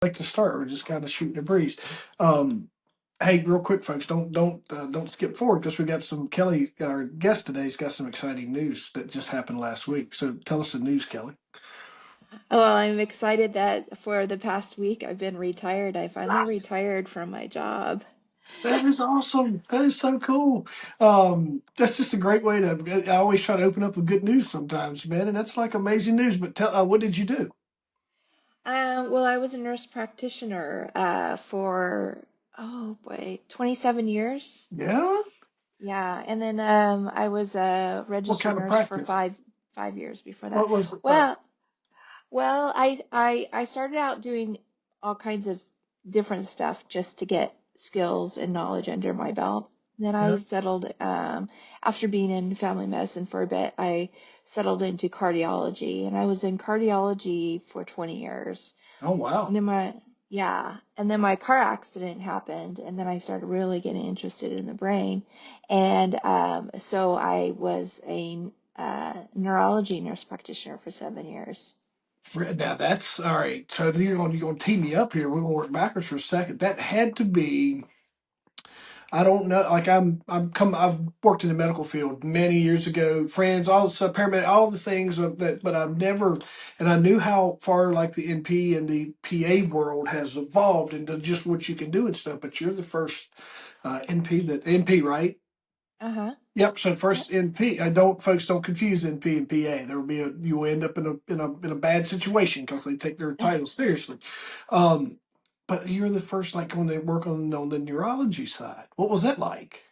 Like to start. We're just kind of shooting a breeze. Um, hey, real quick, folks, don't skip forward because we got some Kelly. Our guest today's got some exciting news that just happened last week. So tell us the news, Kelly. Oh, well, I'm excited that for the past week I've been retired. I finally Yes. retired from my job. That is awesome. That is so cool. That's just a great way to. I always try to open up with good news sometimes, man, and that's like amazing news. But tell, what did you do? Well, I was a nurse practitioner for, oh boy, 27 years. Yeah. Yeah, and then I was a What registered kind of nurse for practice? five years before that. What was? Well, well, I started out doing all kinds of different stuff just to get skills and knowledge under my belt. Then I Yeah. settled, after being in family medicine for a bit, I settled into cardiology, and I was in cardiology for 20 years. Oh And wow. then my car accident happened, and then I started really getting interested in the brain. And so I was a neurology nurse practitioner for 7 years. Now that's all right. So then you're gonna tee me up here. We're gonna work backwards for a second. That had to be. I don't know. Like I've worked in the medical field many years ago. Friends, all the stuff, paramedic, all the things of that. But I've never, and I knew how far like the NP and the PA world has evolved into just what you can do and stuff. But you're the first NP, right? Uh-huh. Yep. So Yep. first NP. I don't folks don't confuse NP and PA. There will be a you will end up in a bad situation because they take their titles seriously. Um, but you're the first like when they work on the neurology side. What was that like?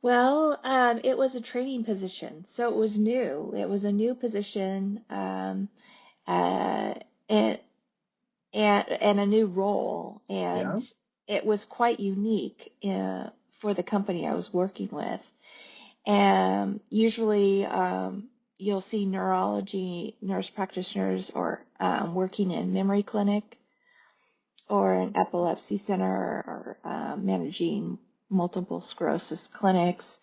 Well, it was a training position, so it was new. It was a new position, uh, and, and a new role, Yeah. and it was quite unique for the company I was working with. And usually, you'll see neurology nurse practitioners or working in memory clinic or an epilepsy center or managing multiple sclerosis clinics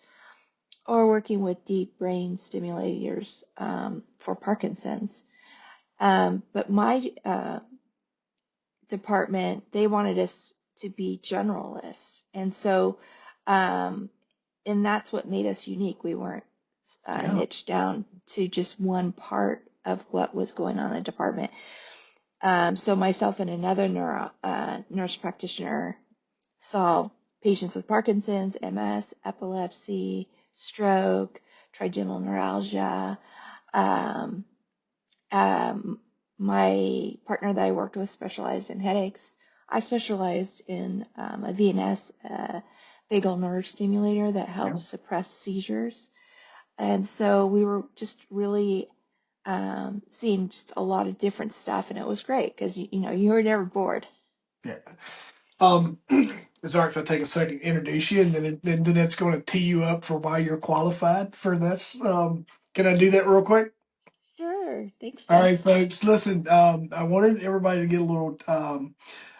or working with deep brain stimulators for Parkinson's. But my department, they wanted us to be generalists. And so, um, and that's what made us unique. We weren't Yeah. niched down to just one part of what was going on in the department. So myself and another nurse practitioner saw patients with Parkinson's, MS, epilepsy, stroke, trigeminal neuralgia. Um, um, my partner that I worked with specialized in headaches. I specialized in a VNS, vagal nerve stimulator that Yeah. helps suppress seizures. And so we were just really seeing just a lot of different stuff, and it was great because you were never bored. Yeah. It's all right if I take a second to introduce you, and then it's going to tee you up for why you're qualified for this. Can I do that real quick? Sure, thanks, All Tim. right, folks. Listen, I wanted everybody to get a little.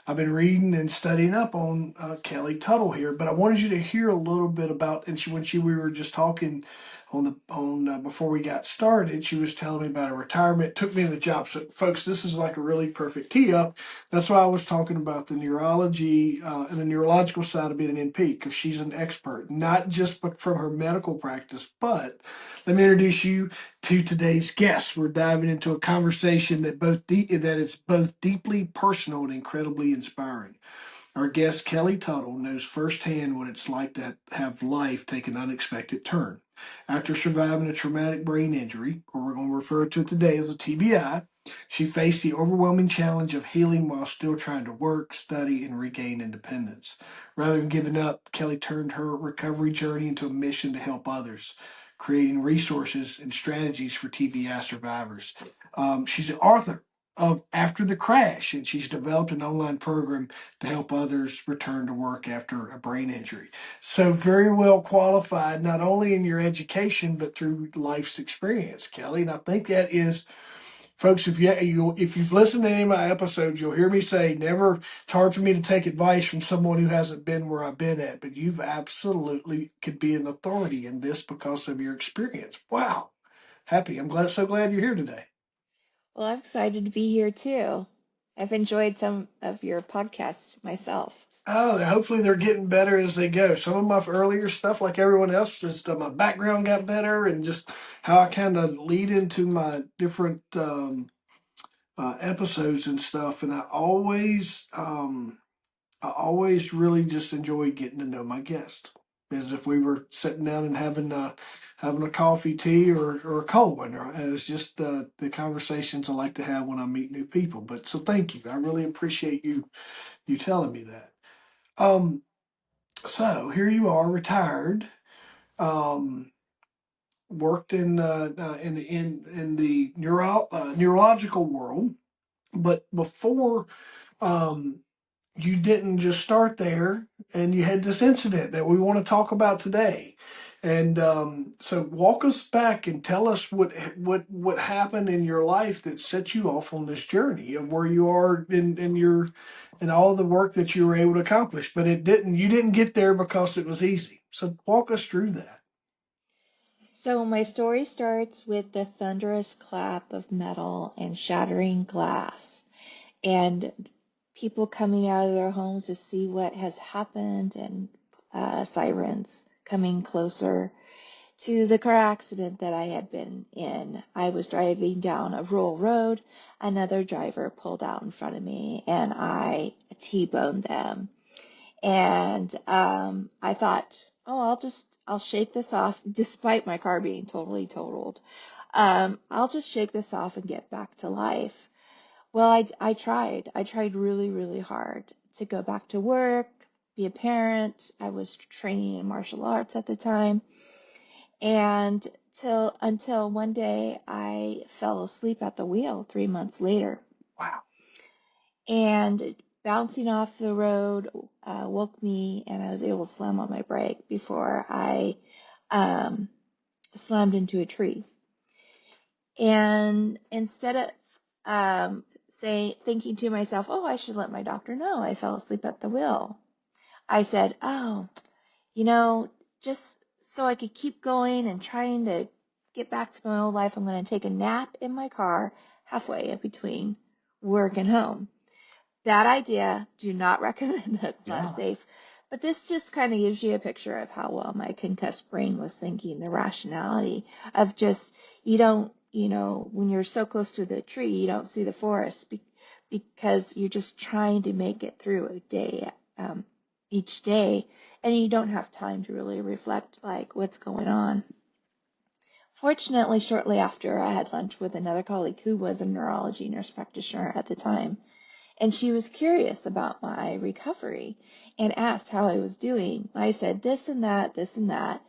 I've been reading and studying up on Kelly Tuttle here, but I wanted you to hear a little bit about. And when we were just talking on before we got started, she was telling me about her retirement. Took me in the job. So, folks, this is like a really perfect tee up. That's why I was talking about the neurology and the neurological side of being an NP because she's an expert, not just from her medical practice, but let me introduce you to today's guest. We're diving into a conversation that is both deeply personal and incredibly inspiring. Our guest, Kelly Tuttle, knows firsthand what it's like to have life take an unexpected turn. After surviving a traumatic brain injury, or we're going to refer to it today as a TBI, she faced the overwhelming challenge of healing while still trying to work, study, and regain independence. Rather than giving up, Kelly turned her recovery journey into a mission to help others, creating resources and strategies for TBI survivors. She's the author of After the Crash, and she's developed an online program to help others return to work after a brain injury. So, very well qualified, not only in your education, but through life's experience, Kelly. And I think that is, folks, if you've listened to any of my episodes, you'll hear me say, never, it's hard for me to take advice from someone who hasn't been where I've been at, but you've absolutely could be an authority in this because of your experience. Wow. Happy. I'm glad, so glad you're here today. Well, I'm excited to be here too. I've enjoyed some of your podcasts myself. Oh, hopefully they're getting better as they go. Some of my earlier stuff, like everyone else, just my background got better, and just how I kind of lead into my different episodes and stuff. And I always really just enjoy getting to know my guest, as if we were sitting down and having a coffee, tea, or a cold one. It's just the conversations I like to have when I meet new people. But so thank you. I really appreciate you telling me that. Um, so here you are, retired. Um, Worked in the neurological world, but before um, you didn't just start there, and you had this incident that we want to talk about today. And so, walk us back and tell us what happened in your life that set you off on this journey of where you are in your and all the work that you were able to accomplish. But it didn't you didn't get there because it was easy. So, walk us through that. So my story starts with the thunderous clap of metal and shattering glass, and people coming out of their homes to see what has happened, and sirens coming closer to the car accident that I had been in. I was driving down a rural road. Another driver pulled out in front of me, and I T-boned them. And I thought, oh, I'll shake this off, despite my car being totally totaled. I'll just shake this off and get back to life. Well, I tried. I tried really, really hard to go back to work, be a parent. I was training in martial arts at the time. And till until one day I fell asleep at the wheel 3 months later, Wow. and bouncing off the road woke me, and I was able to slam on my brake before I um, slammed into a tree. And instead of thinking to myself, "Oh, I should let my doctor know I fell asleep at the wheel," I said, "Oh, you know, just so I could keep going and trying to get back to my old life, I'm going to take a nap in my car halfway in between work and home." Bad idea. Do not recommend that. It's not Yeah. safe. But this just kind of gives you a picture of how well my concussed brain was thinking, the rationality of just, you don't, when you're so close to the tree, you don't see the forest because you're just trying to make it through a day, each day, and you don't have time to really reflect like what's going on. Fortunately, shortly after, I had lunch with another colleague who was a neurology nurse practitioner at the time, and she was curious about my recovery and asked how I was doing. I said this and that, this and that.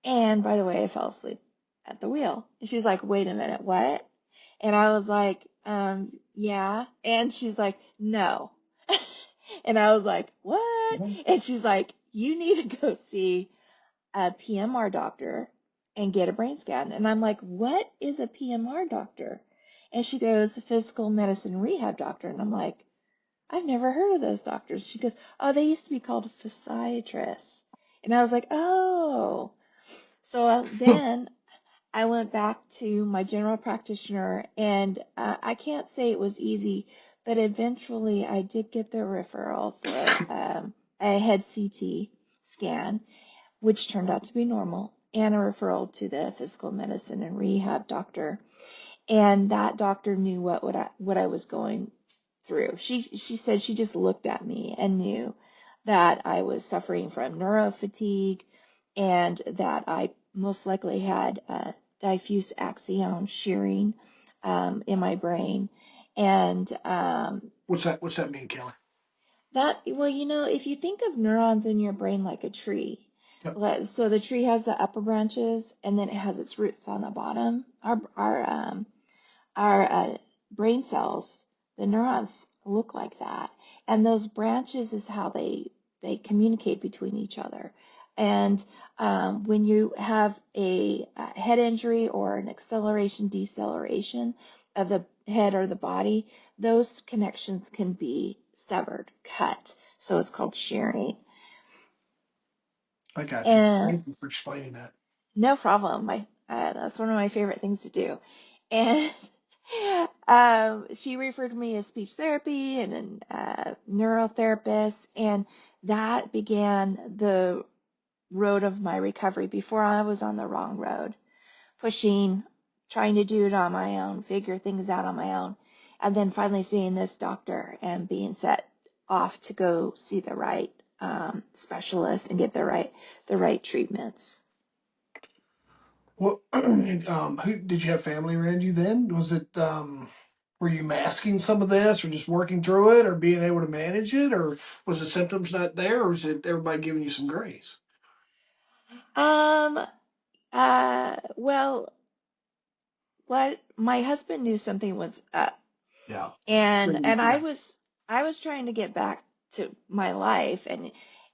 And by the way, I fell asleep at the wheel. And she's like, wait a minute, what? And I was like, yeah. And she's like, no. And I was like, what? And she's like, you need to go see a PMR doctor and get a brain scan. And I'm like, what is a PMR doctor? And she goes, physical medicine rehab doctor. And I'm like, I've never heard of those doctors. She goes, oh, they used to be called physiatrists. And I was like, oh. So then I went back to my general practitioner, and I can't say it was easy, but eventually I did get the referral for a head CT scan, which turned out to be normal, and a referral to the physical medicine and rehab doctor. And that doctor knew what I was going through. She said she just looked at me and knew that I was suffering from neurofatigue, and that I most likely had diffuse axon shearing in my brain. And What's that mean, Kelly? that, well, if you think of neurons in your brain like a tree, Yep. so the tree has the upper branches, and then it has its roots on the bottom. Our brain cells, the neurons, look like that. And those branches is how they communicate between each other. And when you have a head injury or an acceleration, deceleration of the head or the body, those connections can be severed, cut. So it's called shearing. I got you. And Thank you for explaining that. no problem. That's one of my favorite things to do. And She referred me as speech therapy and a neurotherapist, and that began the road of my recovery before I was on the wrong road, pushing, trying to do it on my own, figure things out on my own, and then finally seeing this doctor and being set off to go see the right specialist and get the right treatments. What who did you have family around you then? Was it were you masking some of this or just working through it or being able to manage it or was the symptoms not there or was it everybody giving you some grace? Um, well, what my husband knew something was up, Yeah. and I Yeah. was trying to get back to my life,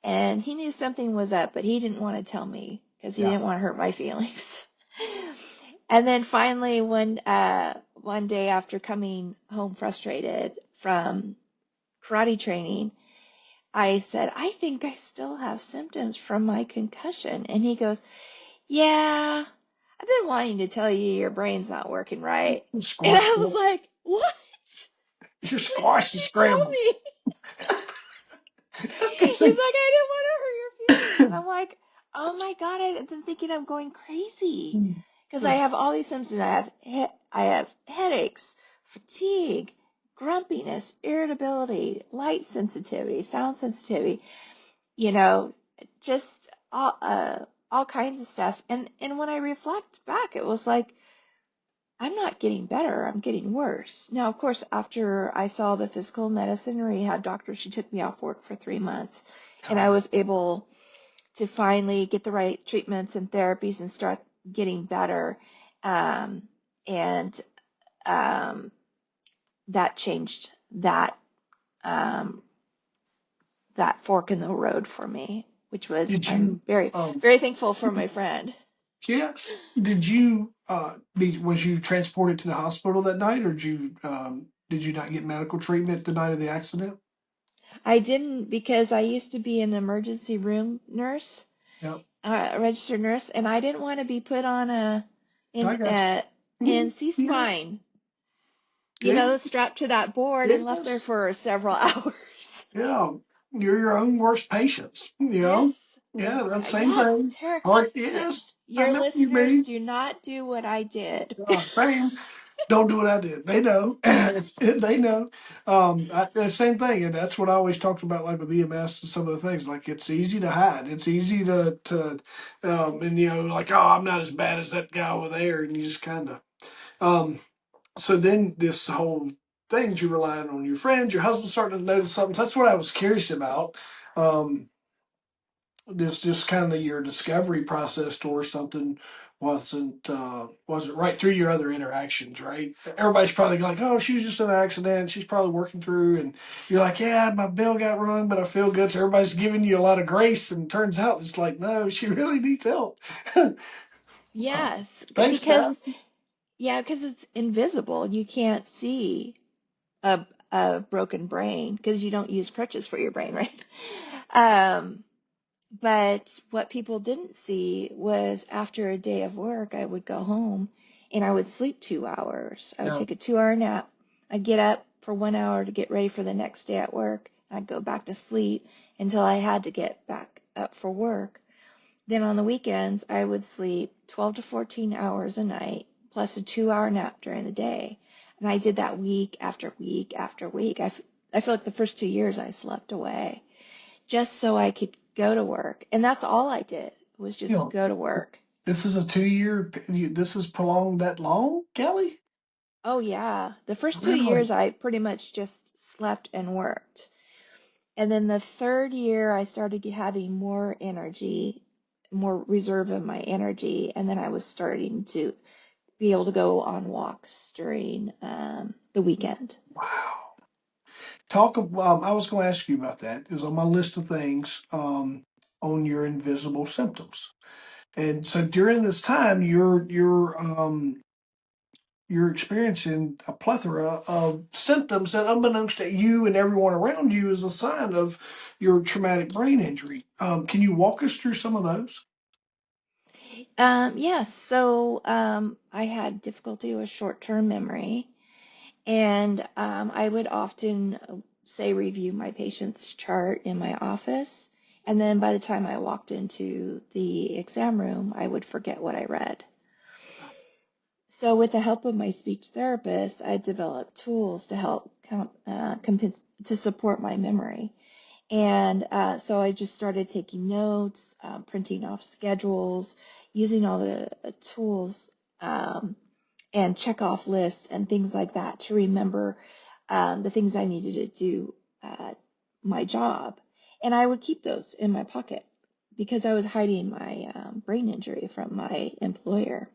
and he knew something was up, but he didn't want to tell me because he Yeah. didn't want to hurt my feelings. And then finally, one day after coming home frustrated from karate training, I said, I think I still have symptoms from my concussion. And he goes, yeah, I've been wanting to tell you your brain's not working right. You And squashed I was it. like, what? You When squashed did and you tell scrambled. me? I He's said, like, I didn't want to hurt your feelings. And I'm like, oh my God, I've been thinking I'm going crazy because I that's have all these symptoms. I have headaches, fatigue, grumpiness, irritability, light sensitivity, sound sensitivity, you know, just all kinds of stuff. And when I reflect back, it was like, I'm not getting better, I'm getting worse. Now, of course, after I saw the physical medicine rehab doctor, she took me off work for 3 months, and I God. was able to finally get the right treatments and therapies and start getting better. And um, that changed um, that fork in the road for me, which was Did I'm you very, um very thankful for my friend. yes. Did you was you transported to the hospital that night or did you not get medical treatment the night of the accident? I didn't because I used to be an emergency room nurse, Yep. a registered nurse, and I didn't want to be put on a I in got you. in Yeah. C-spine, Yes. strapped to that board and left there Yes. for several hours. Yeah. You're your own worst patients, you know? Yes. Yeah, that same Yes, thing. Tara. All right, yes. I Your know what you listeners mean. do not do what I did. Same. Don't do what I did. They know. They know. The same thing, and that's what I always talked about, like with EMS and some of the things. Like it's easy to hide. It's easy and like I'm not as bad as that guy over there, and you just kind of. So then this whole thing, you're relying on your friends, your husband starting to notice something. So that's what I was curious about. Um, this just kind of your discovery process towards something wasn't right through your other interactions, right? Everybody's probably like, oh, she was just in an accident, she's probably working through, and you're like, yeah, my bill got rung, but I feel good. So everybody's giving you a lot of grace, and turns out it's like, no, she really needs help. Yes, Thanks, because guys. yeah, because it's invisible. You can't see a broken brain because you don't use crutches for your brain, right? Um, but what people didn't see was after a day of work, I would go home and I would sleep 2 hours. I would Yeah. take a 2 hour nap. I'd get up for 1 hour to get ready for the next day at work. I'd go back to sleep until I had to get back up for work. Then on the weekends, I would sleep 12 to 14 hours a night, plus a 2 hour nap during the day. And I did that week after week after week. I feel like the first 2 years I slept away just so I could go to work. And that's all I did was You just know, go to work. this is a 2 year. This is prolonged that long, Kelly? Oh, yeah. The first two Really? years I pretty much just slept and worked. And then the third year I started having more energy, more reserve of my energy. And then I was starting to be able to go on walks during the weekend. Wow. I was going to ask you about that. Is on my list of things on your invisible symptoms. And so during this time, you're experiencing a plethora of symptoms that, unbeknownst to you and everyone around you, is a sign of your traumatic brain injury. Can you walk us through some of those? Yes, so I had difficulty with short-term memory, And I would often say review my patient's chart in my office. And then by the time I walked into the exam room, I would forget what I read. So, with the help of my speech therapist, I developed tools to help to support my memory. And so I just started taking notes, printing off schedules, using all the tools and check off lists and things like that to remember the things I needed to do at my job. And I would keep those in my pocket because I was hiding my brain injury from my employer.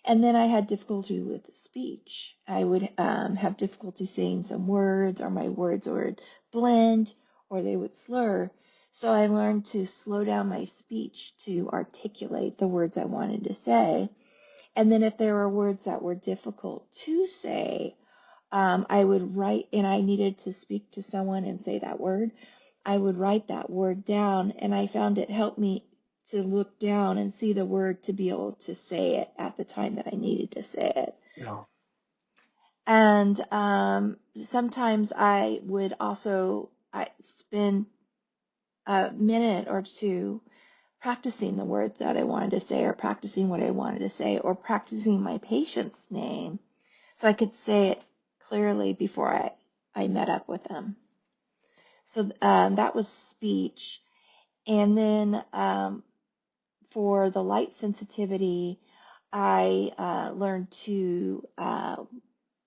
And then I had difficulty with speech. I would have difficulty saying some words, or my words would blend, or they would slur. So I learned to slow down my speech to articulate the words I wanted to say. And then if there were words that were difficult to say, I would write, and I needed to speak to someone and say that word, I would write that word down, and I found it helped me to look down and see the word to be able to say it at the time that I needed to say it. Yeah. And sometimes I would also spend a minute or two practicing the words that I wanted to say, or practicing what I wanted to say, or practicing my patient's name so I could say it clearly before I met up with them. So that was speech. And then for the light sensitivity, I learned to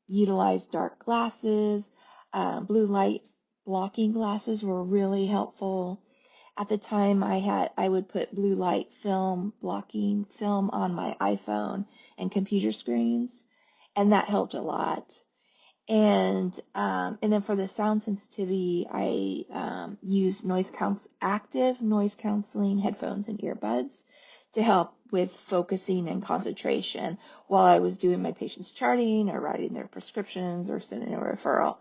utilize dark glasses. Blue light blocking glasses were really helpful. At the time, I would put blue light film blocking film on my iPhone and computer screens, and that helped a lot. And then for the sound sensitivity, I use active noise canceling headphones and earbuds to help with focusing and concentration while I was doing my patient's charting or writing their prescriptions or sending a referral.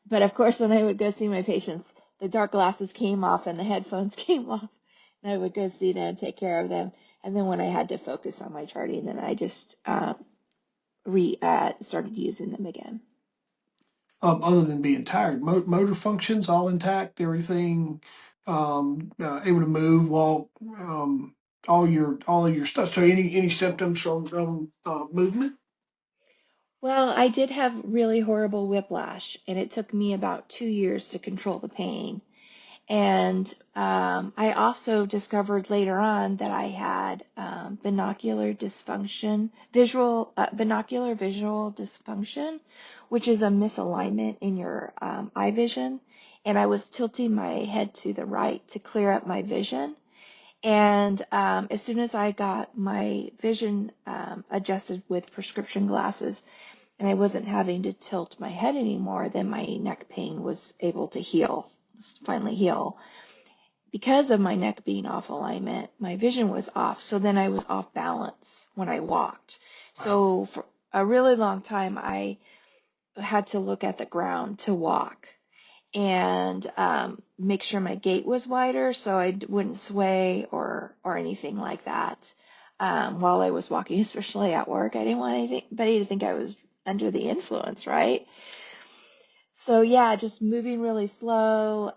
But of course, when I would go see my patients, the dark glasses came off and the headphones came off, and I would go see them and take care of them. And then when I had to focus on my charting, then I just started using them again. Other than being tired, motor functions all intact, everything, able to move, walk, all of your stuff. So any symptoms from movement? Well, I did have really horrible whiplash, and it took me about 2 years to control the pain. And I also discovered later on that I had binocular dysfunction, binocular visual dysfunction, which is a misalignment in your eye vision. And I was tilting my head to the right to clear up my vision. And as soon as I got my vision adjusted with prescription glasses, and I wasn't having to tilt my head anymore, then my neck pain was able to finally heal. Because of my neck being off alignment, my vision was off, so then I was off balance when I walked. Wow. So for a really long time, I had to look at the ground to walk and make sure my gait was wider so I wouldn't sway or anything like that while I was walking, especially at work. I didn't want anybody to think I was under the influence, right? So yeah, just moving really slow,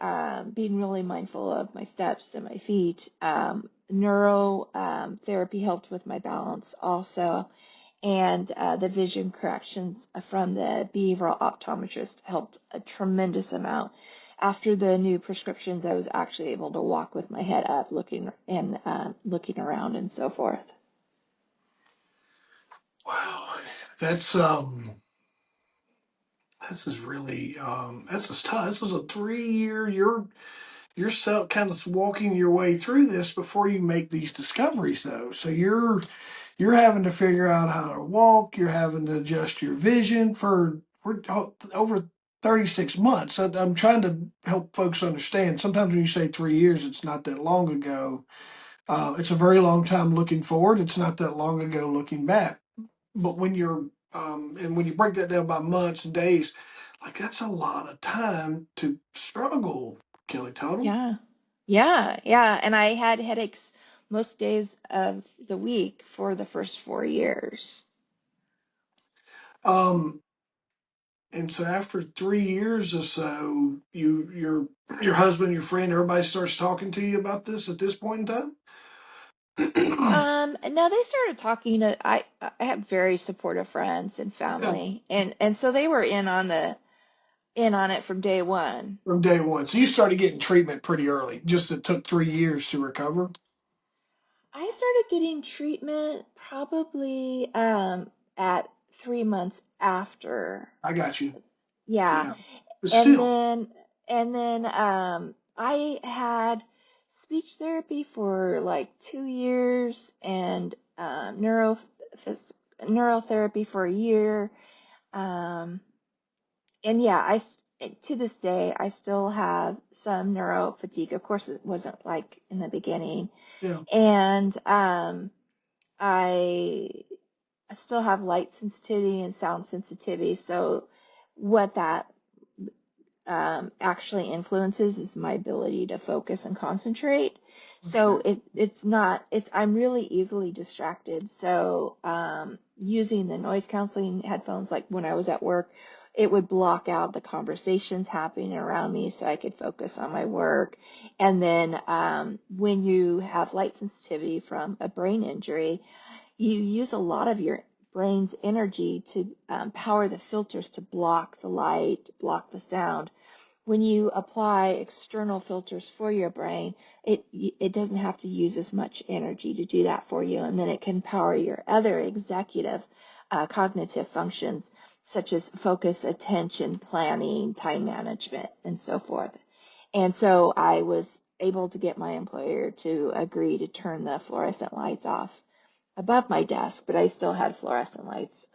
being really mindful of my steps and my feet. Neuro therapy helped with my balance also, and the vision corrections from the behavioral optometrist helped a tremendous amount. After the new prescriptions, I was actually able to walk with my head up, looking around and so forth. Wow. That's this is really this is tough. This was a 3 year. You're self kind of walking your way through this before you make these discoveries, though. So you're having to figure out how to walk. You're having to adjust your vision for we're over 36 months. I'm trying to help folks understand. Sometimes when you say 3 years, it's not that long ago. It's a very long time looking forward. It's not that long ago looking back. But when you're and when you break that down by months and days, like that's a lot of time to struggle, Kelly Tuttle. Yeah, yeah. And I had headaches most days of the week for the first 4 years. Um, And so after 3 years or so, your husband, your friend, everybody starts talking to you about this at this point in time. No, they started talking. I have very supportive friends and Yeah, family, and so they were in on it from day one. from day one. So you started getting treatment pretty early. Just it took 3 years to recover. I started getting treatment probably at 3 months after. I got you. Yeah, Yeah, but and still, then I had speech therapy for like 2 years and neurotherapy for a year. Um, and yeah, to this day I still have some neuro fatigue. Of course, it wasn't like in the beginning, yeah, and I I still have light sensitivity and sound sensitivity. So what that actually influences is my ability to focus and concentrate. So sure. I'm really easily distracted. So using the noise canceling headphones, like when I was at work, it would block out the conversations happening around me so I could focus on my work. And then when you have light sensitivity from a brain injury, you use a lot of your brain's energy to power the filters to block the light, block the sound. When you apply external filters for your brain, it doesn't have to use as much energy to do that for you, and then it can power your other executive cognitive functions such as focus, attention, planning, time management, and so forth. And so I was able to get my employer to agree to turn the fluorescent lights off above my desk, but I still had fluorescent lights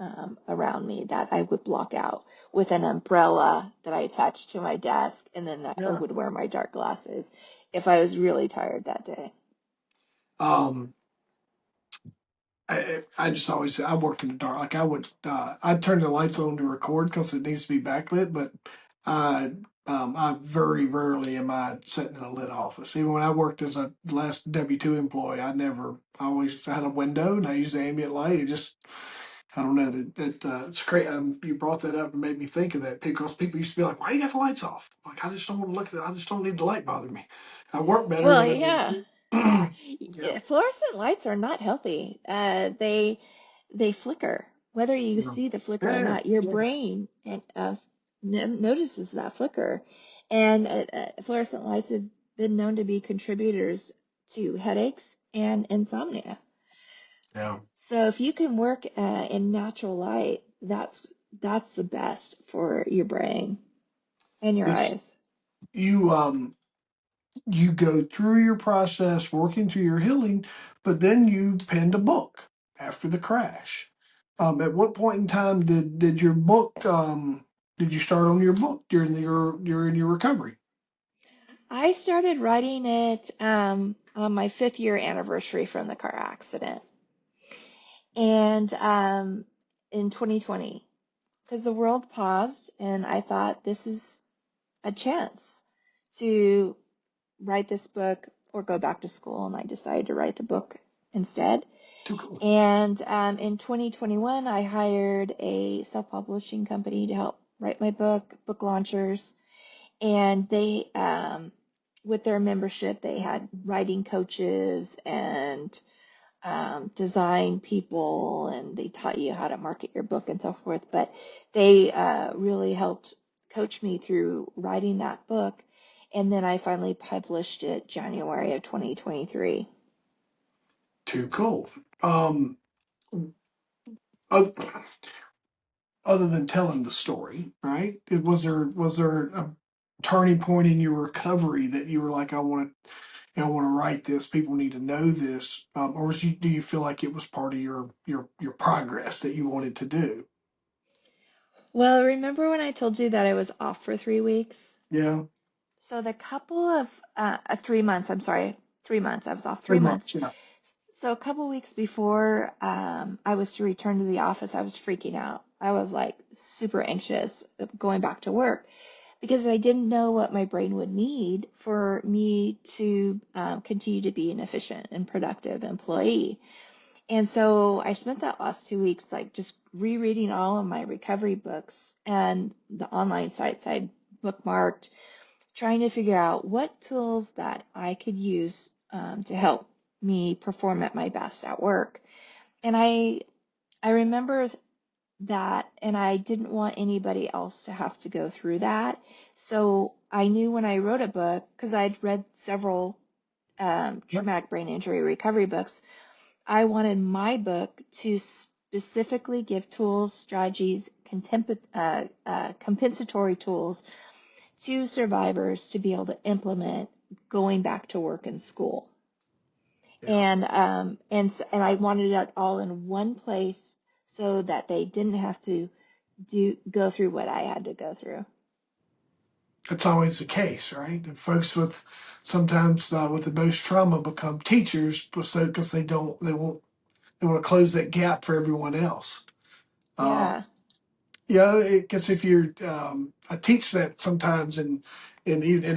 around me that I would block out with an umbrella that I attached to my desk, and then I Yeah. would wear my dark glasses if I was really tired that day. Um, I just always I worked in the dark. Like I'd turn the lights on to record because it needs to be backlit, but I I very rarely am I sitting in a lit office. Even when I worked as a last W-2 employee, I always had a window and I used the ambient light. It just I don't know it's great. You brought that up and made me think of that because people used to be like, "Why you got the lights off?" Like I just don't want to look at it. I just don't need the light bother me. I work better Well, when yeah. I. Yeah. Fluorescent lights are not healthy. They flicker. Whether you Yeah. see the flicker or Yeah. not, your Yeah. brain notices that flicker. And fluorescent lights have been known to be contributors to headaches and insomnia. Yeah. So if you can work in natural light, that's the best for your brain and your It's eyes. you you go through your process working through your healing, but then you penned a book after the crash. At what point in time did your book did you start on your book during your recovery? I started writing it on my 5th year anniversary from the car accident, and in 2020, because the world paused, and I thought this is a chance to write this book or go back to school, and I decided to write the book instead. Too cool. And in 2021, I hired a self-publishing company to help write my book launchers, and they with their membership they had writing coaches and design people, and they taught you how to market your book and so forth. But they really helped coach me through writing that book, and then I finally published it January of 2023. Too cool. Um, oth- Other than telling the story, right? Was there a turning point in your recovery that you were like, I want to write this. People need to know this, do you feel like it was part of your progress that you wanted to do? Well, remember when I told you that I was off for 3 weeks? Yeah, So the couple of 3 months, I'm sorry, 3 months. I was off pretty 3 months. much. Yeah, So a couple weeks before I was to return to the office, I was freaking out. I was like super anxious of going back to work because I didn't know what my brain would need for me to continue to be an efficient and productive employee. And so I spent that last 2 weeks like just rereading all of my recovery books and the online sites I'd bookmarked, trying to figure out what tools that I could use to help me perform at my best at work. And I remember that, and I didn't want anybody else to have to go through that. So I knew when I wrote a book, because I'd read several Yep. traumatic brain injury recovery books, I wanted my book to specifically give tools, strategies, compensatory tools to survivors to be able to implement going back to work and school. Yeah. And I wanted it all in one place so that they didn't have to go through what I had to go through. That's always the case, right? And folks with sometimes with the most trauma become teachers because they want to close that gap for everyone else. Um, Yeah, yeah, because if you're, I teach that sometimes in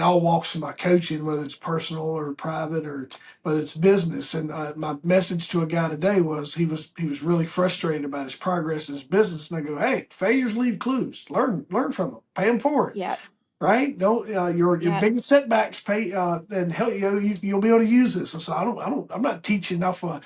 all walks of my coaching, whether it's personal or private or whether it's business. And my message to a guy today was he was really frustrated about his progress in his business, and I go, hey, failures leave clues. Learn from them. Pay them forward. yeah, Right? Don't your yeah, biggest setbacks pay and help you'll be able to use this. And so I'm not teaching off. I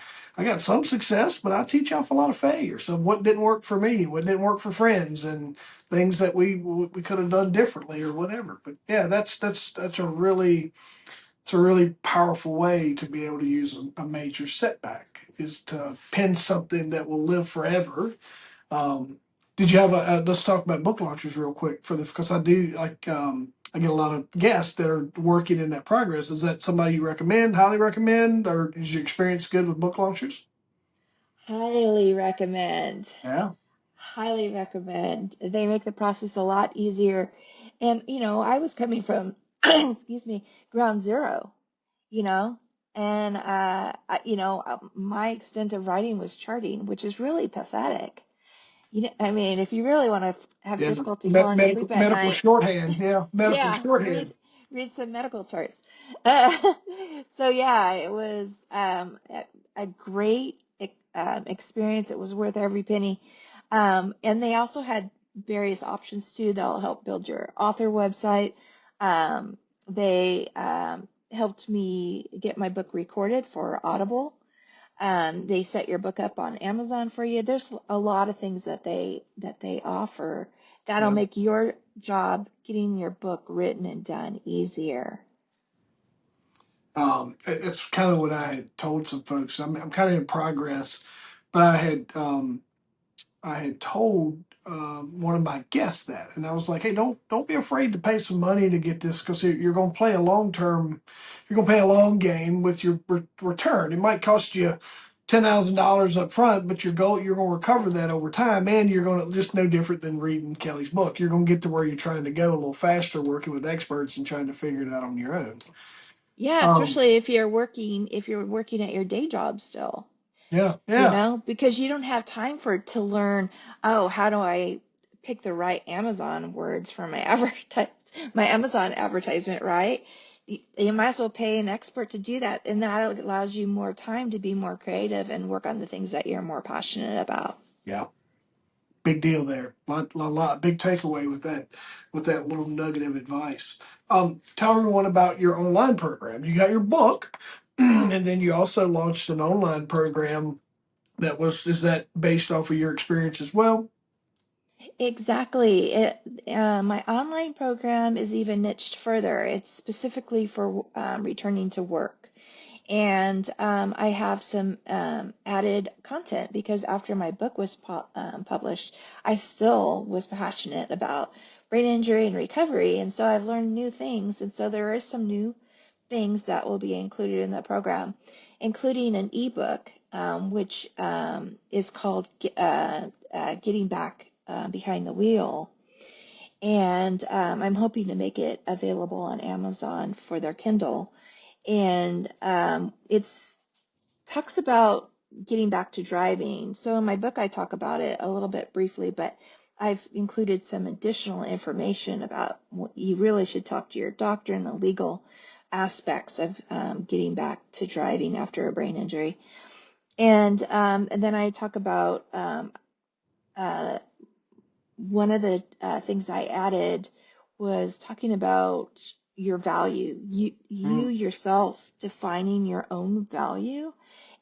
got some success, but I teach off a lot of failure. So what didn't work for me, what didn't work for friends, and things that we could have done differently or whatever. But yeah, that's a really powerful way to be able to use a major setback is to pin something that will live forever. um, did you have let's talk about book launchers real quick for the because I do like I get a lot of guests that are working in that progress. Is that somebody you recommend, highly recommend, or is your experience good with book launchers? highly recommend. Yeah. Highly recommend. They make the process a lot easier. And, I was coming from, excuse me, ground zero, you know, and, my extent of writing was charting, which is really pathetic. I mean, if you really want to have Yeah, difficulty falling asleep at medical night, shorthand. Yeah, medical yeah, shorthand. read some medical charts. Uh, so yeah, it was a great experience. It was worth every penny. And they also had various options too that'll help build your author website. They helped me get my book recorded for Audible. They set your book up on Amazon for you. There's a lot of things that they offer that'll Yeah. make your job getting your book written and done easier. It's kind of what I had told some folks. I'm kind of in progress, but I had told one of my guests that, and I was like, "Hey, don't be afraid to pay some money to get this because you're going to play a long term, you're going to play a long game with your return. It might cost you $10,000 up front, but you're going to recover that over time, and you're going to just no different than reading Kelly's book. You're going to get to where you're trying to go a little faster, working with experts and trying to figure it out on your own." Yeah, Um, especially if you're working at your day job still. yeah, yeah, Because you don't have time to learn, oh, how do I pick the right Amazon words for my Amazon advertisement, right? You might as well pay an expert to do that, and that allows you more time to be more creative and work on the things that you're more passionate about. yeah. Big deal there. Big takeaway with that little nugget of advice. Tell everyone about your online program. You got your book, and then you also launched an online program is that based off of your experience as well? Exactly. My online program is even niched further. It's specifically for returning to work. And I have some added content because after my book was published, I still was passionate about brain injury and recovery. And so I've learned new things. And so there are some new things that will be included in the program, including an ebook, which is called Getting Back Behind the Wheel. And I'm hoping to make it available on Amazon for their Kindle. And it's talks about getting back to driving. So in my book, I talk about it a little bit briefly, but I've included some additional information about what you really should talk to your doctor and the legal aspects of getting back to driving after a brain injury. And then I talk about uh, one of the things I added was talking about your value, you Mm. yourself defining your own value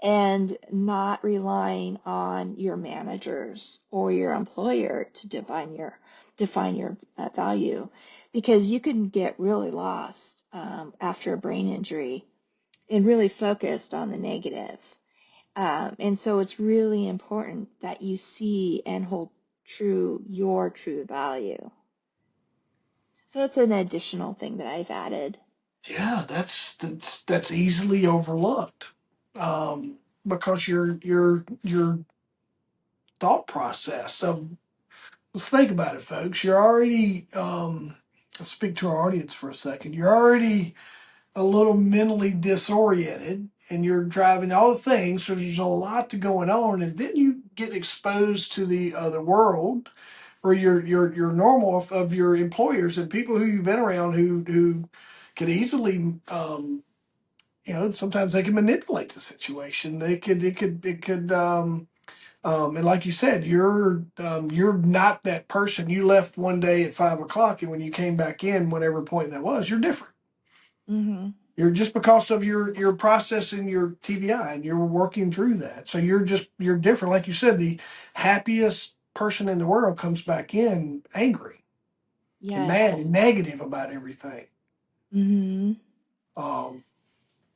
and not relying on your managers or your employer to define your value, because you can get really lost after a brain injury and really focused on the negative. And so it's really important that you see and hold true your true value. So it's an additional thing that I've added. Yeah, that's easily overlooked, because your thought process of, let's think about it, folks. You're already, let's speak to our audience for a second. You're already a little mentally disoriented and you're driving all the things. So there's a lot to going on. And then you get exposed to the other world or your normal of your employers and people who you've been around who could easily, sometimes they can manipulate the situation. And like you said, you're not that person. You left one day at 5 o'clock, and when you came back in, whatever point that was, you're different. Mm-hmm. You're just because of your processing your TBI and you're working through that. So you're different. Like you said, the happiest person in the world comes back in angry and mad Yes. and negative about everything. Mm-hmm. Um,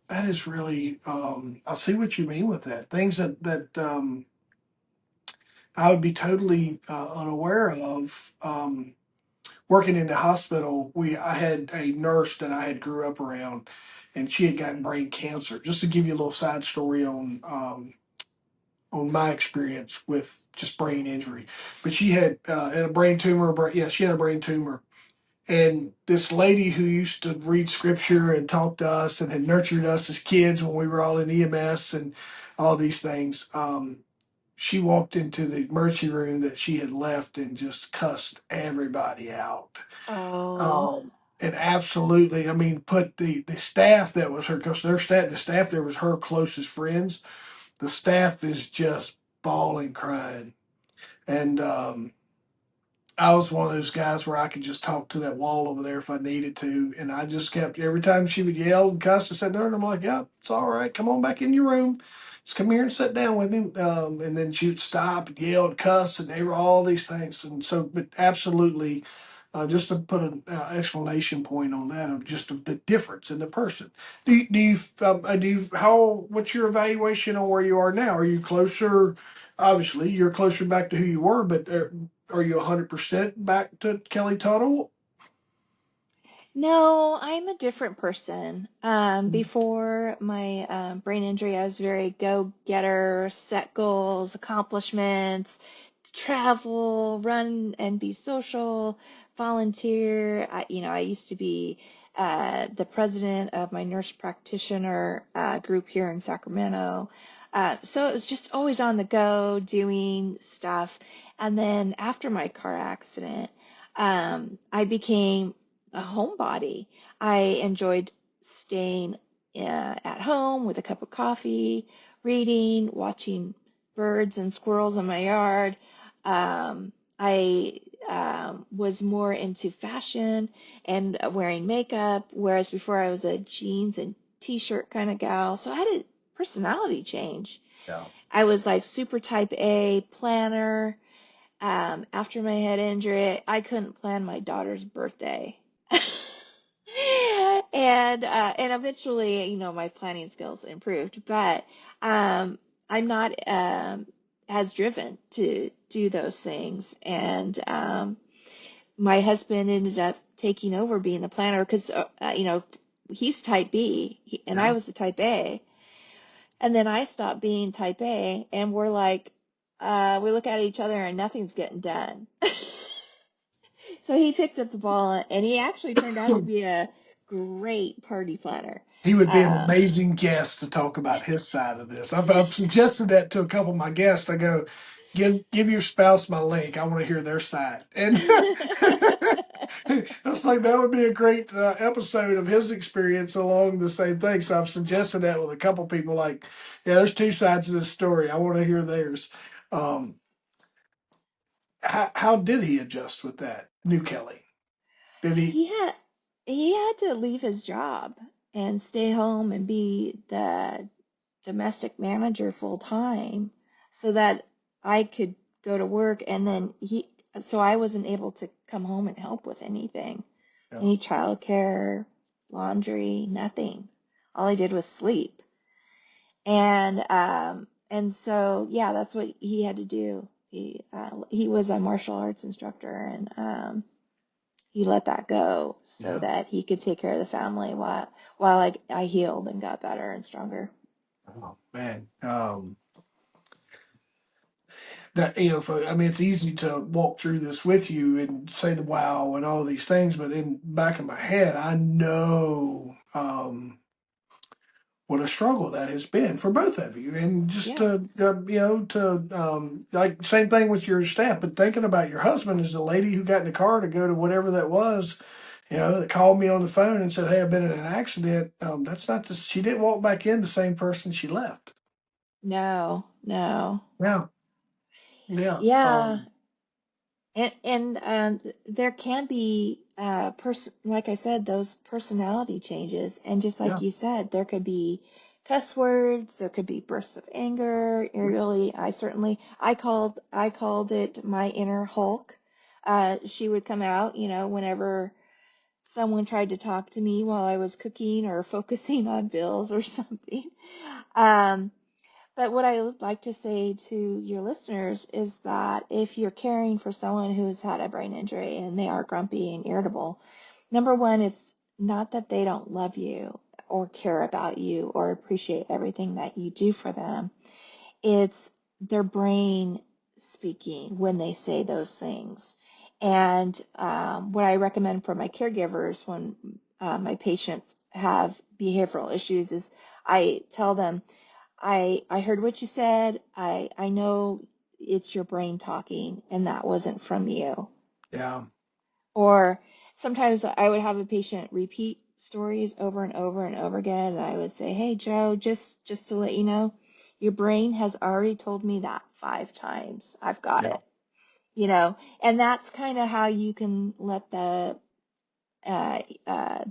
that is really, I see what you mean with that. Things that I would be totally unaware of. Working in the hospital, I had a nurse that I had grew up around, and she had gotten brain cancer. Just to give you a little side story on my experience with just brain injury, but she had a brain tumor. Yeah, she had a brain tumor, and this lady who used to read scripture and talk to us and had nurtured us as kids when we were all in EMS and all these things. She walked into the emergency room that she had left and just cussed everybody out. Oh. Um, and absolutely, I mean, put the staff that was her, because the staff there was her closest friends. The staff is just bawling, crying, and I was one of those guys where I could just talk to that wall over there if I needed to, and I just kept every time she would yell and cuss and sit there, and I'm like, "Yep, it's all right. Come on back in your room. Just come here and sit down with me." And then she would stop and yell and cuss, and they were all these things, and so, but absolutely, just to put an explanation point on that of just of the difference in the person. What's your evaluation on where you are now? Are you closer? Obviously, you're closer back to who you were, but are you 100% back to Kelly Tuttle? No, I'm a different person. Before my brain injury, I was very go-getter, set goals, accomplishments, travel, run and be social, volunteer. I used to be the president of my nurse practitioner group here in Sacramento. So it was just always on the go, doing stuff. And then after my car accident, I became a homebody. I enjoyed staying at home with a cup of coffee, reading, watching birds and squirrels in my yard. I was more into fashion and wearing makeup, whereas before I was a jeans and t-shirt kind of gal. So I had a personality change. Yeah. I was like super type A planner. After my head injury, I couldn't plan my daughter's birthday. And eventually, my planning skills improved, but I'm not as driven to do those things. And my husband ended up taking over being the planner because he's type B and I Yeah. was the type A. And then I stopped being type A, and we're like, we look at each other and nothing's getting done. So he picked up the ball, and he actually turned out to be a great party planner. He would be an Um, amazing guest to talk about his side of this. I've suggested that to a couple of my guests. I go, give your spouse my link. I want to hear their side. And That's like that would be a great episode of his experience along the same thing. So I've suggested that with a couple people. Like, yeah, there's two sides of this story. I want to hear theirs. Um, how did he adjust with that new Kelly? Did he? He had he had to leave his job and stay home and be the domestic manager full time so that I could go to work, and then so I wasn't able to come home and help with anything. Yeah. Any childcare, laundry, nothing. All I did was sleep. And so yeah, that's what he had to do. He was a martial arts instructor, and he let that go so Yeah. that he could take care of the family while I healed and got better and stronger. Oh man. That I mean, it's easy to walk through this with you and say the wow and all these things, but in back of my head, I know what a struggle that has been for both of you, and just Yeah. to to like same thing with your staff, but thinking about your husband is the lady who got in the car to go to whatever that was. That called me on the phone and said, "Hey, I've been in an accident." That's not the. She didn't walk back in the same person she left. No, no. Yeah, yeah. Yeah. And there can be like I said, those personality changes, and just like Yeah. you said, there could be cuss words, there could be bursts of anger. Really, I called it my inner Hulk. She would come out, whenever someone tried to talk to me while I was cooking or focusing on bills or something. Um, but what I would like to say to your listeners is that if you're caring for someone who's had a brain injury and they are grumpy and irritable, number one, it's not that they don't love you or care about you or appreciate everything that you do for them. It's their brain speaking when they say those things. And what I recommend for my caregivers when my patients have behavioral issues is I tell them, I heard what you said. I know it's your brain talking, and that wasn't from you. Yeah. Or sometimes I would have a patient repeat stories over and over and over again, and I would say, "Hey, Joe, just to let you know, your brain has already told me that 5 times. I've got Yeah. it." And that's kind of how you can let the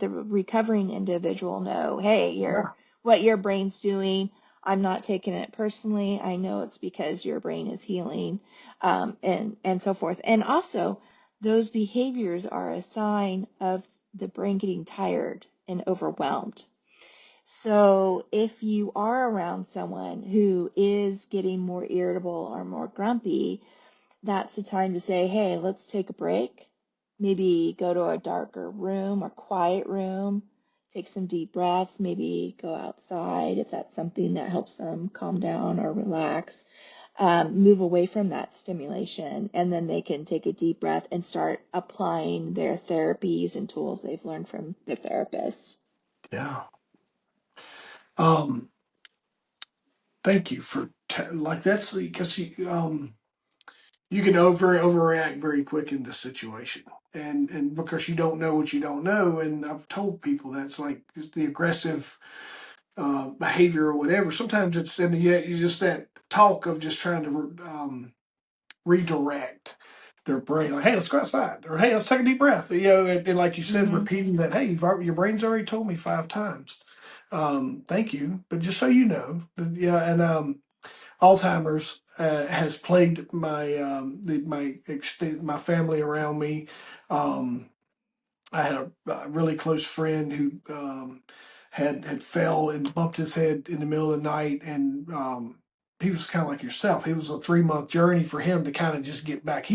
recovering individual know, hey, Yeah. what your brain's doing. I'm not taking it personally. I know it's because your brain is healing, and so forth. And also, those behaviors are a sign of the brain getting tired and overwhelmed. So if you are around someone who is getting more irritable or more grumpy, that's the time to say, hey, let's take a break. Maybe go to a darker room or quiet room, take some deep breaths, maybe go outside if that's something that helps them calm down or relax. Move away from that stimulation, and then they can take a deep breath and start applying their therapies and tools they've learned from their therapists. Yeah. Um, Thank you for like that's because you can overreact very quick in this situation, and because you don't know what you don't know, and I've told people that's like the aggressive behavior or whatever. Sometimes it's and yet you just that talk of just trying to redirect their brain, like, hey, let's go outside, or hey, let's take a deep breath, and like you said, Hmm. repeating that, hey, your brain's already told me 5 times. Thank you, but just so you know, yeah, and Alzheimer's has plagued my family around me. Um, I had a really close friend who had fell and bumped his head in the middle of the night, and he was kind of like yourself. It was a 3 month journey for him to kind of just get back.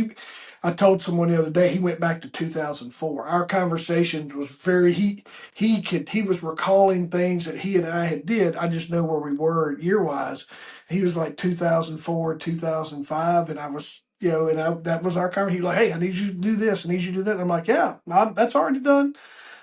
I told someone the other day he went back to 2004. Our conversations was very he was recalling things that he and I had did. I just know where we were year wise. He was like 2004, 2005, and I was and that was our conversation. He was like, hey, I need you to do this, I need you to do that. And I'm like, yeah, that's already done.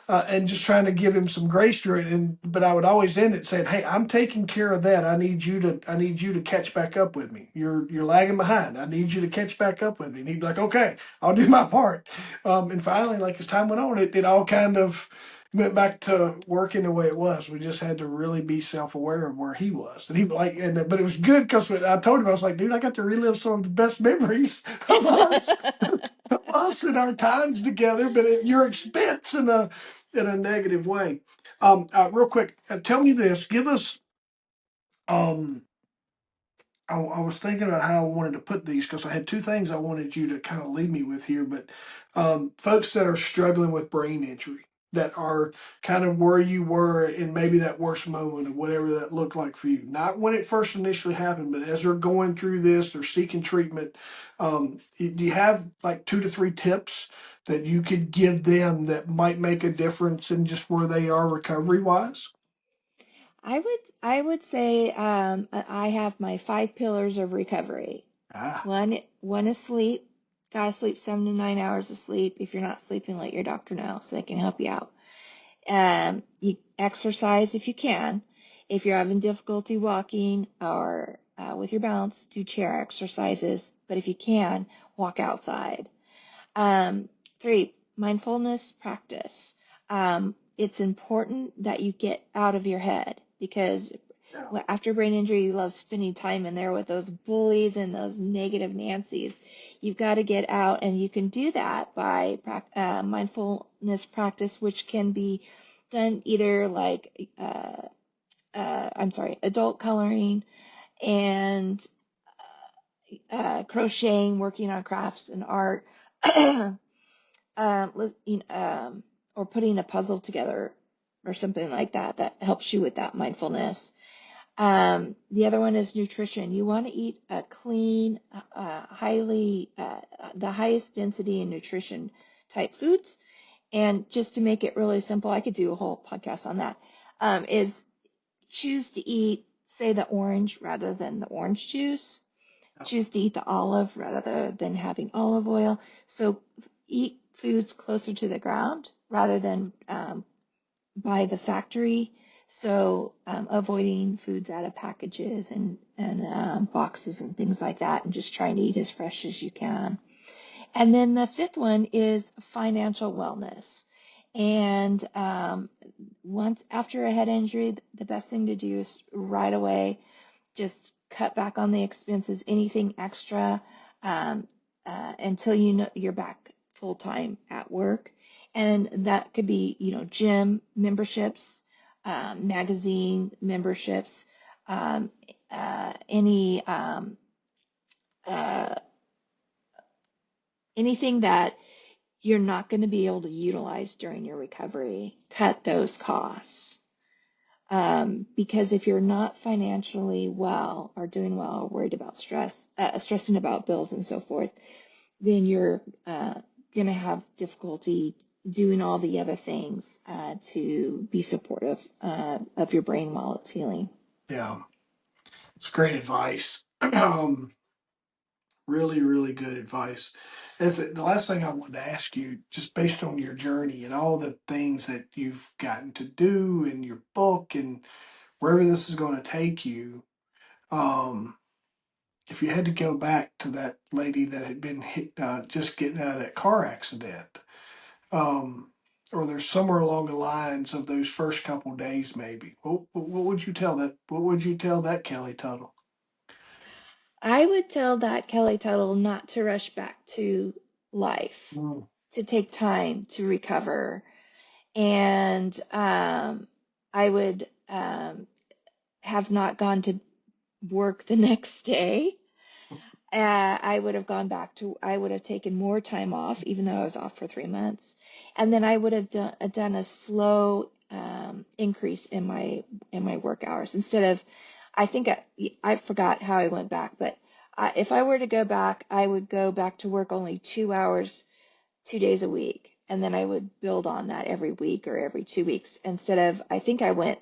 and just trying to give him some grace through it. And but I would always end it saying, "Hey, I'm taking care of that. I need you to catch back up with me. You're lagging behind. I need you to catch back up with me." And he'd be like, "Okay, I'll do my part." And finally, like as time went on, it all kind of went back to working the way it was. We just had to really be self aware of where he was, and he like, and but it was good because I told him I was like, "Dude, I got to relive some of the best memories of us and our times together, but at your expense in a negative way." Real quick, tell me this. Give us. Um, I was thinking about how I wanted to put these because I had two things I wanted you to kind of leave me with here. But folks that are struggling with brain injury, that are kind of where you were in maybe that worst moment of whatever that looked like for you, not when it first initially happened, but as they're going through this, they're seeking treatment. Do you have like 2 to 3 tips that you could give them that might make a difference in just where they are recovery wise? I would say I have my 5 pillars of recovery. Ah, One is sleep. Gotta sleep 7 to 9 hours of sleep. If you're not sleeping, let your doctor know so they can help you out. You exercise if you can. If you're having difficulty walking or with your balance, do chair exercises. But if you can, walk outside. Um, 3, mindfulness practice. It's important that you get out of your head because yeah. after brain injury, you love spending time in there with those bullies and those negative Nancys. You've got to get out, and you can do that by mindfulness practice, which can be done either like, adult coloring and crocheting, working on crafts and art. You know, or putting a puzzle together or something like that that helps you with that mindfulness. The other one is nutrition. You want to eat a clean, the highest density in nutrition type foods. And just to make it really simple, I could do a whole podcast on that. Is choose to eat, say, the orange rather than the orange juice. Choose to eat the olive rather than having olive oil. So eat foods closer to the ground rather than by the factory. So avoiding foods out of packages and boxes and things like that, and just trying to eat as fresh as you can. And then the fifth one is financial wellness. And once after a head injury, the best thing to do is right away just cut back on the expenses, anything extra, until you know you're back full time at work. And that could be, gym memberships, magazine memberships, um, any uh, anything that you're not going to be able to utilize during your recovery. Cut those costs. Because if you're not financially well or doing well or worried about stressing about bills and so forth, then you're going to have difficulty doing all the other things to be supportive of your brain while it's healing. Yeah, it's great advice. Really, really good advice. The last thing I wanted to ask you, just based on your journey and all the things that you've gotten to do in your book and wherever this is going to take you, um, if you had to go back to that lady that had been hit, just getting out of that car accident, um, or there's somewhere along the lines of those first couple days, maybe, what would you tell that? What would you tell that Kelly Tuttle? I would tell that Kelly Tuttle not to rush back to life, Mm. to take time to recover. And I would have not gone to work the next day. I would have I would have taken more time off, even though I was off for 3 months. And then I would have done a slow increase in my work hours instead of, I think I forgot how I went back, but if I were to go back, I would go back to work only 2 hours, 2 days a week. And then I would build on that every week or every 2 weeks instead of, I think I went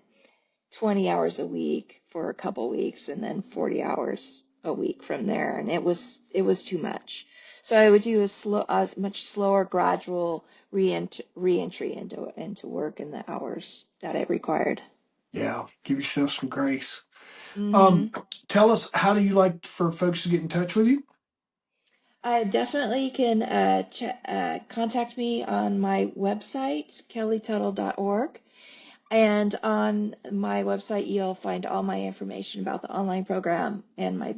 20 hours a week for a couple weeks and then 40 hours a week from there. And it was too much. So I would do a much slower, gradual reentry into work in the hours that it required. Yeah, give yourself some grace. Mm-hmm. Um, Tell us, how do you like for folks to get in touch with you? Definitely you can contact me on my website, kellytuttle.org. And on my website, you'll find all my information about the online program and my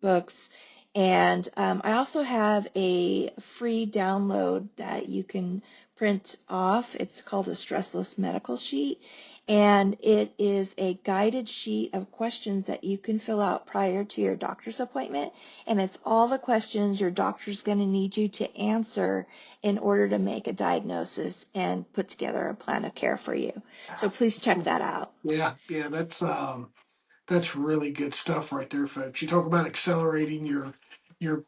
books. And I also have a free download that you can print off. It's called a stressless medical sheet. And it is a guided sheet of questions that you can fill out prior to your doctor's appointment. And it's all the questions your doctor's going to need you to answer in order to make a diagnosis and put together a plan of care for you. So please check that out. Yeah, yeah, that's really good stuff right there, folks. You talk about accelerating your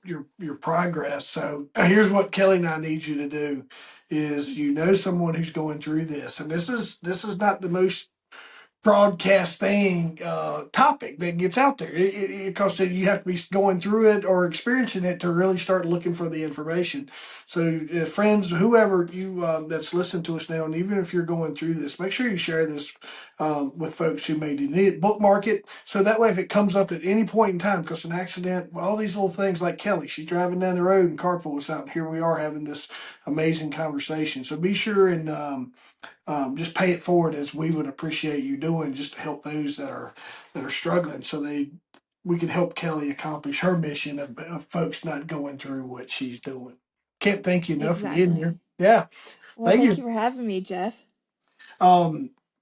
progress. So here's what Kelly and I need you to do is you know someone who's going through this, and this is not the most broadcasting topic that gets out there. Because you have to be going through it or experiencing it to really start looking for the information. So, friends, whoever you that's listening to us now, and even if you're going through this, make sure you share this with folks who may need it. Bookmark it so that way, if it comes up at any point in time, because an accident, well, all these little things like Kelly, she's driving down the road and carpool was out, and here we are having this amazing conversation. So be sure and just pay it forward as we would appreciate you doing, just to help those that are struggling, so we can help Kelly accomplish her mission of folks not going through what she's doing. Can't thank you enough for getting Exactly. here. Yeah, Well, thank thank you. you for having me, Jeff.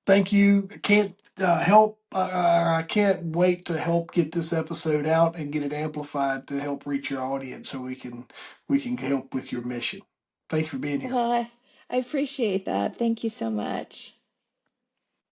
Thank you. Can't help. I can't wait to help get this episode out and get it amplified to help reach your audience, so we can help with your mission. Thank you for being here. Well, I appreciate that. Thank you so much.